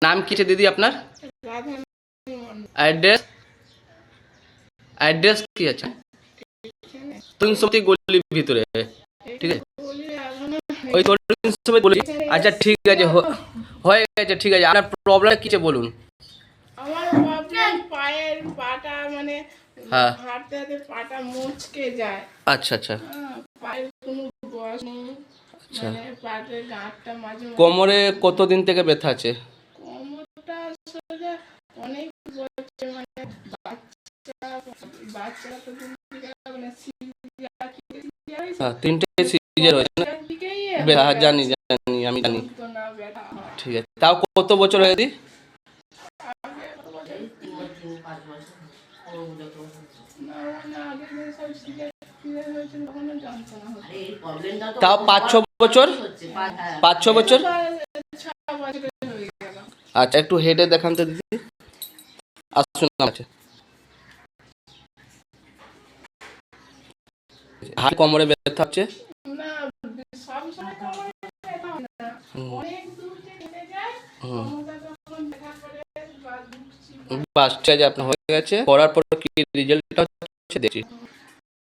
নাম কি আছে দিদি আপনার? রাধা মন্ডল। অ্যাড্রেস অ্যাড্রেস কি আছে? এখানে তরুণ সমিতি গলির ভিতরে, ঠিক আছে? বলি এখনো ওই তরুণ সমিতি বলি। এখানে আচ্ছা ঠিক আছে, এসেছিল। হয়ে গেছে, ঠিক আছে। আপনার প্রবলেম কি আছে বলুন। আমার প্রবলেম পায়ের পাটা মানে হ্যাঁ। হাঁটতে হাঁটতে পাটা মুচকে যায়। আচ্ছা আচ্ছা পায়ের কোনো বয়স নেই, আচ্ছা। মানে পায়ের গাঁটটা মাঝে মাঝে কোমরে কতদিন থেকে ব্যথা আছে? কোমরটা আসলে অনেক বছর, মানে বাচ্চা বাচ্চারা তো মানে সিজার হয়েছে, হ্যাঁ, 3টে তো সিজার হয়েছে না? পয়সার দিকেই হ্যাঁ, হয়ে জানি যাচ্ছে, জানি, আমি জানি। যন্ত্রণা ব্যথা হয়। ঠিক আছে, তাও কত বছর হয়ে দিদি? আগে কত বছর? না, মানে আগে যে সব সিজার টিজার হয়েছিল তখনও যন্ত্রণা হতো। তাও 5-6 বছর, 5-6 বছর। এই তো 6 বছর হয়ে গেল। আচ্ছা, একটু হেডে দেখান তো দিদি। আসুন আছে, হাত কোমরে ব্যথা হচ্ছে। না, সবসময় কোমরে ব্যথা হয় না, অনেক দূর থেকে হেঁটে যায়, কোমরটা তখন ব্যথা করে বা ঢুকছি বাস, ঠিক আছে, আপনার হয়ে গেছে। করার পর কি রেজাল্টটা হচ্ছে দেখছি।